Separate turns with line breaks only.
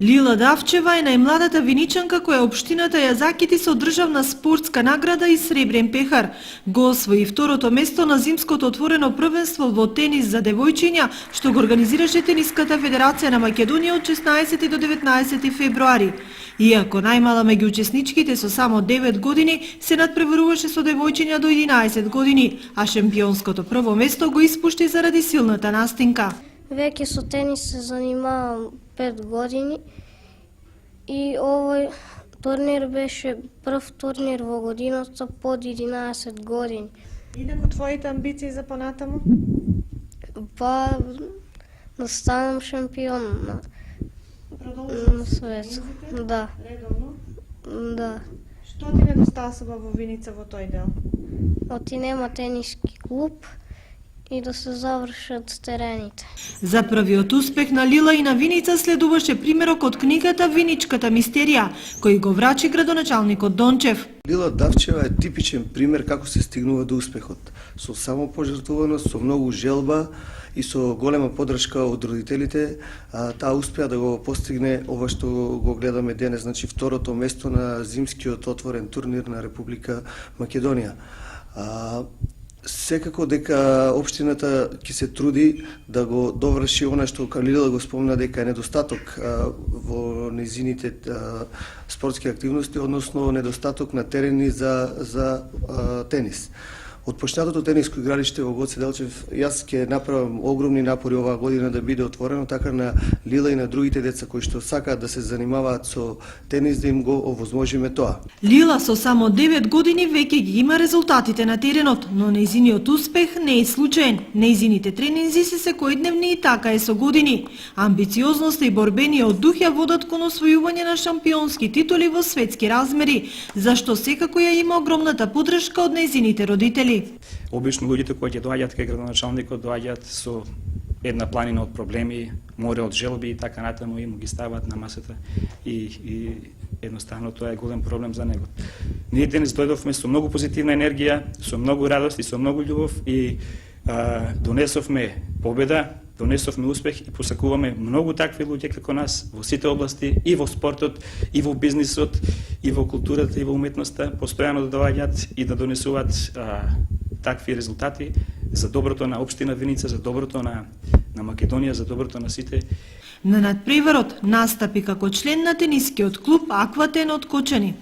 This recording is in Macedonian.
Лила Давчева е најмладата виничанка која општината ја закити со државна спортска награда и сребрен пехар. Го освои второто место на зимското отворено првенство во тенис за девојчиња, што го организираше Тениската федерација на Македонија од 16 до 19 февруари. Иако најмала меѓу учесничките со само 9 години, се надпреваруваше со девојчиња до 11 години, а шампионското прво место го испушти заради силната настинка.
Веќе со тенис се занимавам 5 години и овој турнир беше прв турнир во годината под 11 години.
И како твоите амбиции за понатаму?
Па да станам шампион на свет. Да.
Редовно?
Да.
Што ти недостасува во Виница во тој дел?
Отинема тениски клуб и да се завршат терените.
За првиот успех на Лила и на Виница следуваше примерок од книгата Виничката мистерија, кој го врачи градоначалникот Дончев.
Лила Давчева е типичен пример како се стигнува до успехот. Со самопожртвуваност, со многу желба и со голема поддршка од родителите, таа успеа да го постигне ова што го гледаме денес, значи второто место на зимскиот отворен турнир на Република Македонија. Секако дека општината ќе се труди да го доврши она што Лила го спомна дека е недостаток во незините спортски активности, односно недостаток на терени за тенис. Од почнатото тениско игралиште во Гоце Делчев, јас ќе направам огромни напори оваа година да биде отворено, така на Лила и на другите деца кои што сакаат да се занимаваат со тенис, да им го овозможиме тоа.
Лила со само 9 години веќе ги има резултатите на теренот, но нејзиниот успех не е случаен. Нејзините тренинзи се секојдневни и така е со години. Амбициозноста и борбениот дух ја водат кон освојување на шампионски титули во светски размери, зашто секако ја има огромната поддршка од нејзините родители.
Обично луѓето кои ќе доаѓаат кај градоначалникот доаѓаат со една планина од проблеми, море од желби и така натаму и му ги ставаат на масата и едноставно тоа е голем проблем за него. Ние денес дојдовме со многу позитивна енергија, со многу радост и со многу љубов и донесовме победа, донесовме успех и посакуваме многу такви луѓе како нас во сите области, и во спортот, и во бизнисот, и во културата, и во уметноста, постојано да доаѓаат и да донесуваат такви резултати за доброто на општина Виница, за доброто на Македонија, за доброто на сите.
На надпреварот настапи како член на тенискиот клуб Акватен од Кочани.